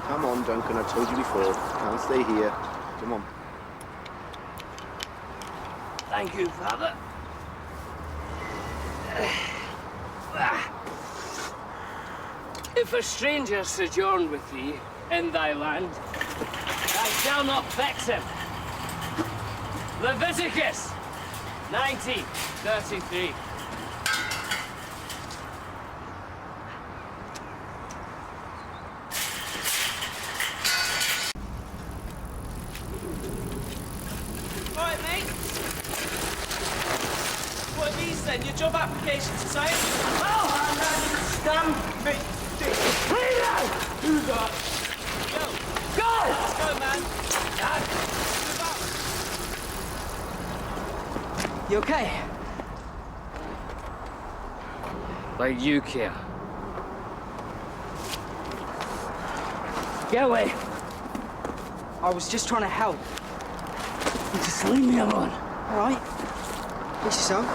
Come on, Duncan, I told you before. Can't stay here. Come on. Thank you, Father. If a stranger sojourn with thee in thy land, thou shalt not vex him. Leviticus 19:33. Right, mate. What are these then? Your job applications to science? Oh! Stand me. Freedom! Who's that? Go. God! Let's go, man. Dad! Move up. You okay? Like you care. Get away! I was just trying to help. Just leave me alone. All right? This is so.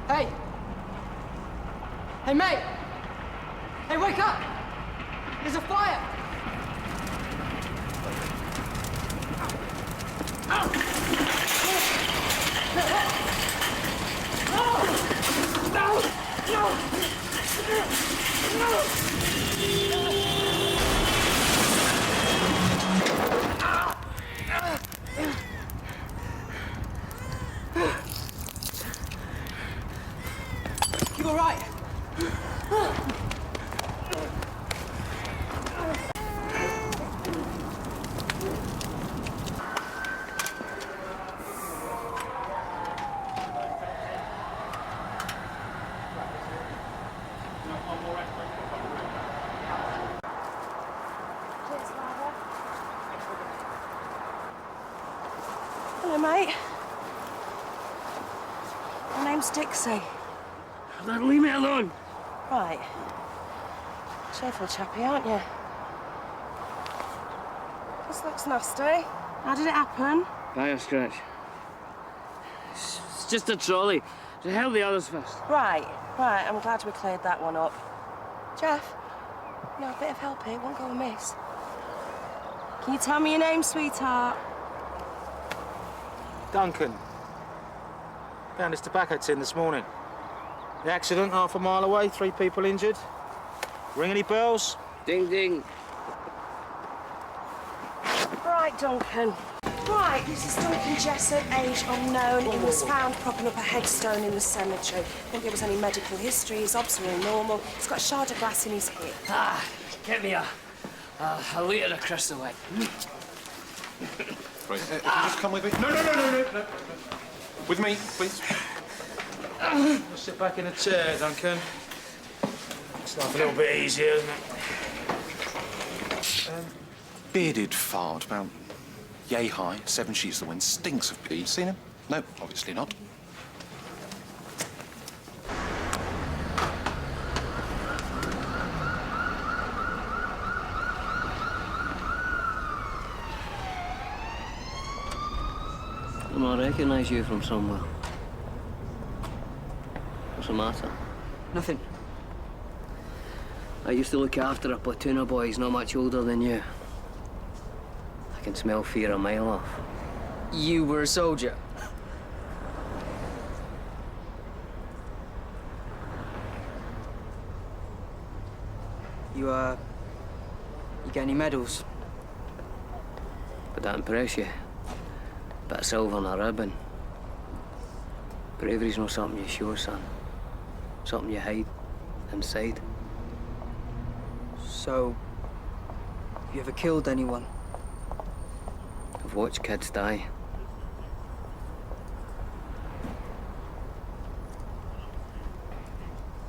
Hey! Hey, mate! Hey, wake up! There's a fire! You all right? Hello, mate. My name's Dixie. Then leave me alone. Right. Cheerful chappie, aren't you? This looks nasty. How did it happen? Fire scratch. It's just a trolley. To hell the others first. Right. I'm glad we cleared that one up. Jeff, you know, a bit of help here won't go amiss. Can you tell me your name, sweetheart? Duncan. Found this tobacco tin this morning. The accident half a mile away, 3 people injured. Ring any bells? Ding, ding. Right, Duncan. Right, this is Duncan Jessup, age unknown. He was found propping up a headstone in the cemetery. Didn't give us any medical history. His obs are all normal. He's got a shard of glass in his hip. Get me a litre of Crystal White. Right, if you just come with me. No. With me, please. Sit back in a chair, Duncan. It's life a little bit easier, isn't it? Bearded fard, about yay high, 7 sheets to the wind, stinks of pee. Seen him? No, obviously not. I recognise you from somewhere. What's the matter? Nothing. I used to look after a platoon of boys not much older than you. I can smell fear a mile off. You were a soldier. You get any medals? Would that impress you? Bit of silver and a ribbon. Bravery's not something you show, son. Something you hide inside. So, have you ever killed anyone? I've watched kids die.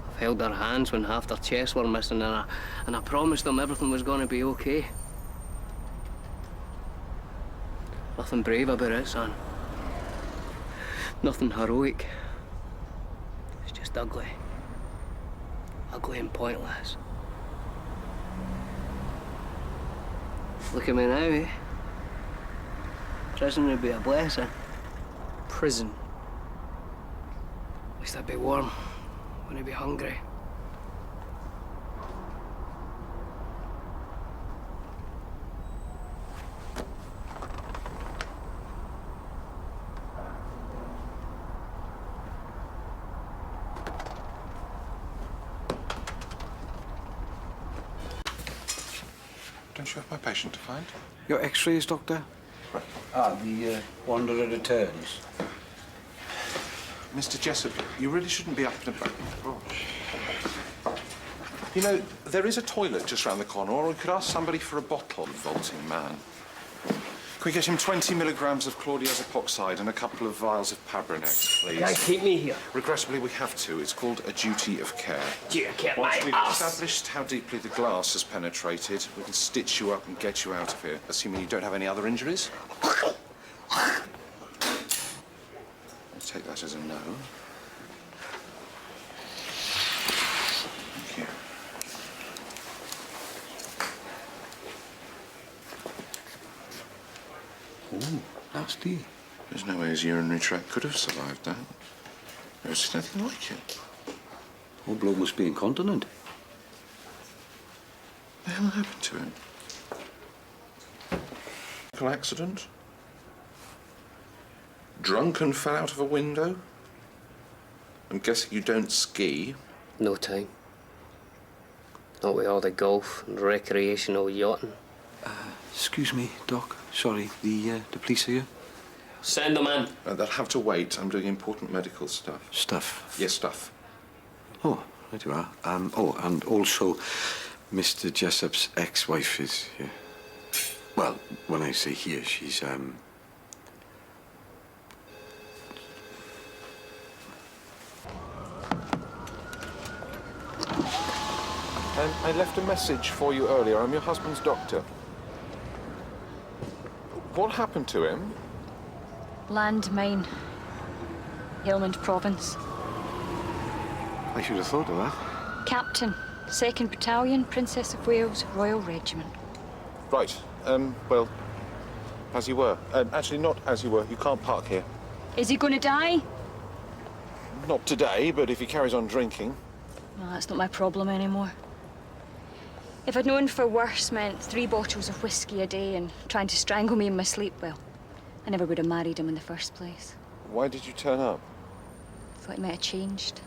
I've held their hands when half their chests were missing, and I promised them everything was going to be okay. Nothing brave about it, son. Nothing heroic. It's just just ugly. Ugly and pointless. Look at me now, eh? Prison would be a blessing. Prison. At least I'd be warm. Wouldn't be hungry. Don't you have my patient to find? Your x-rays, Doctor? The Wanderer returns. Mr. Jessup, you really shouldn't be up and about. Oh. You know, there is a toilet just round the corner, or we could ask somebody for a bottle, revolting man. Can we get him 20 milligrams of chlordiazepoxide and a couple of vials of Pabrinex, please? Guys, keep me here. Regrettably, we have to. It's called a duty of care. You get Once my we've ass. established how deeply the glass has penetrated, we can stitch you up and get you out of here, assuming you don't have any other injuries. I'll take that as a no. Thank you. Oh, nasty. There's no way his urinary tract could have survived that. Never seen anything like it. Old bloke must be incontinent. What the hell happened to him? Vehicle accident? Drunk and fell out of a window? I'm guessing you don't ski. No time. Not with all the golf and recreational yachting. Excuse me, Doc. Sorry, the police are here? Send them in. They'll have to wait. I'm doing important medical stuff. Stuff? Yes, stuff. Oh, right you are. Oh, and also, Mr. Jessup's ex-wife is here. Well, when I say here, she's, I left a message for you earlier. I'm your husband's doctor. What happened to him? Landmine. Helmand Province. I should have thought of that. Captain, 2nd Battalion, Princess of Wales, Royal Regiment. Right. Well, as you were. Actually, not as you were. You can't park here. Is he going to die? Not today, but if he carries on drinking. Well, that's not my problem anymore. If I'd known for worse meant 3 bottles of whiskey a day and trying to strangle me in my sleep, well, I never would have married him in the first place. Why did you turn up? Thought he might have changed.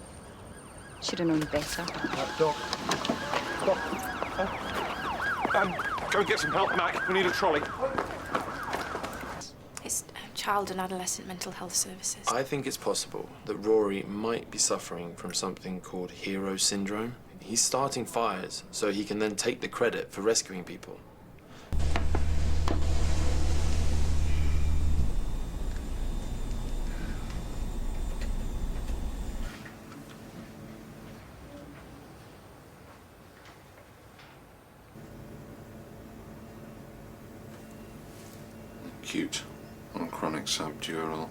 Should have known better. Doc. Go and get some help, Mac. We need a trolley. It's Child and Adolescent Mental Health Services. I think it's possible that Rory might be suffering from something called hero syndrome. He's starting fires so he can then take the credit for rescuing people. Acute on chronic subdural.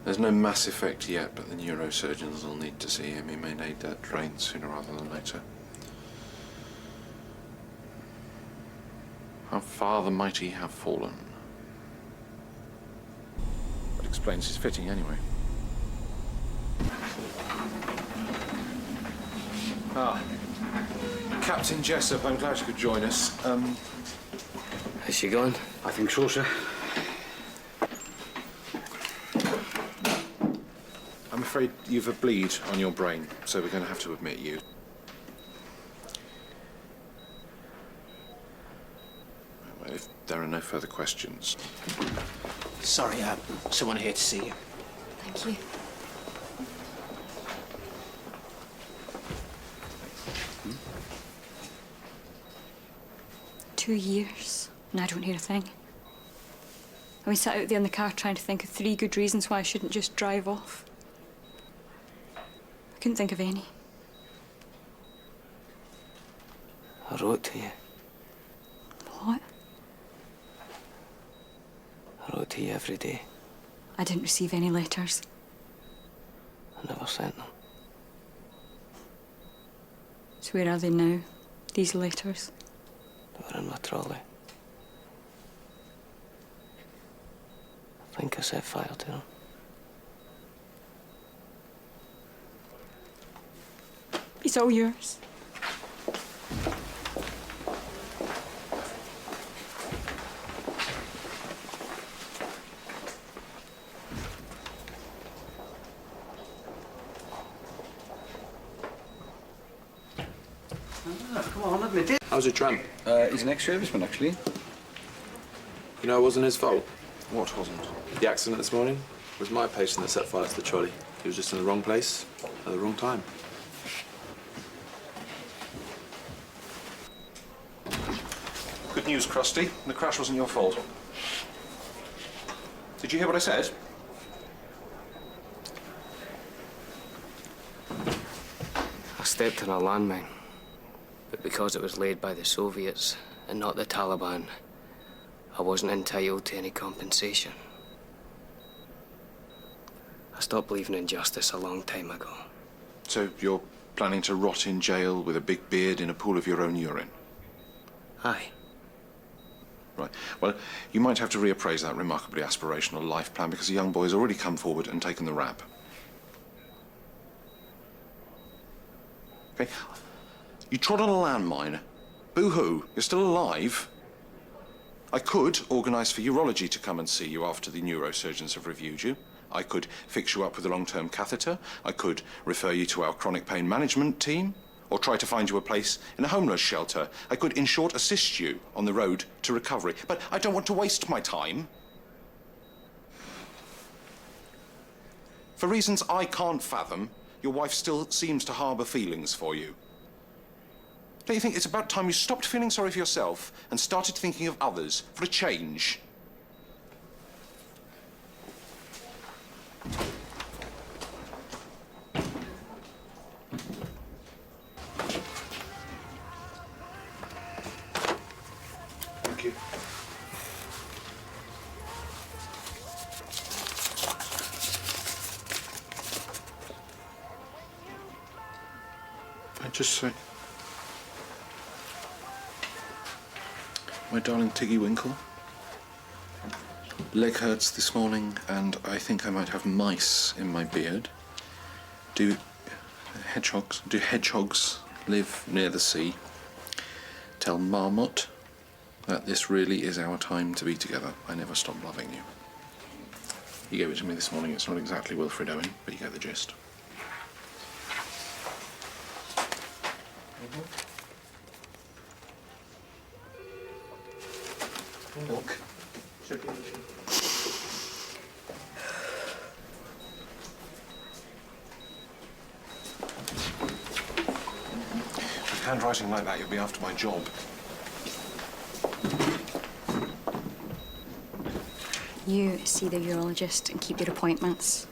There's no mass effect yet, but the neurosurgeons will need to see him. He may need that drained sooner rather than later. How far the mighty have fallen. That explains his fitting anyway. Captain Jessup, I'm glad you could join us. Is she gone? I think so, sir. I'm afraid you've a bleed on your brain, so we're going to have to admit you. Well, if there are no further questions. Sorry, someone here to see you. Thank you. Hmm? 2 years, and I don't hear a thing. I was sat out there in the car trying to think of 3 good reasons why I shouldn't just drive off. I couldn't think of any. I wrote to you. What? I wrote to you every day. I didn't receive any letters. I never sent them. So where are they now, these letters? They were in my trolley. I think I set fire to them. It's all yours. Come on, admit it. How's your tramp? He's an ex-serviceman, actually. You know it wasn't his fault. What wasn't? The accident this morning was my patient that set fire to the trolley. He was just in the wrong place at the wrong time. Good news, Krusty. The crash wasn't your fault. Did you hear what I said? I stepped on a landmine, but because it was laid by the Soviets and not the Taliban, I wasn't entitled to any compensation. I stopped believing in justice a long time ago. So you're planning to rot in jail with a big beard in a pool of your own urine? Aye. Right. Well, you might have to reappraise that remarkably aspirational life plan because a young boy has already come forward and taken the rap. Okay. You trod on a landmine. Boo-hoo. You're still alive. I could organise for urology to come and see you after the neurosurgeons have reviewed you. I could fix you up with a long-term catheter. I could refer you to our chronic pain management team, or try to find you a place in a homeless shelter. I could, in short, assist you on the road to recovery. But I don't want to waste my time. For reasons I can't fathom, your wife still seems to harbour feelings for you. Don't you think it's about time you stopped feeling sorry for yourself and started thinking of others for a change? Thank you. I just say, my darling Tiggy Winkle, leg hurts this morning and I think I might have mice in my beard. Do hedgehogs live near the sea? Tell Marmot that this really is our time to be together. I never stop loving you. You gave it to me this morning. It's not exactly Wilfred Owen, but you get the gist. Milk. With handwriting like that, you'll be after my job. You see the urologist and keep your appointments.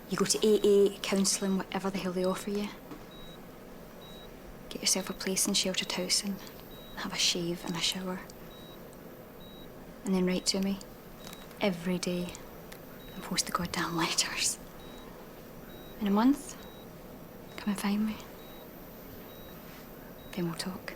You go to AA, counselling, whatever the hell they offer you. Get yourself a place in sheltered housing, have a shave and a shower. And then write to me every day and post the goddamn letters. In a month, come and find me. Then we'll talk.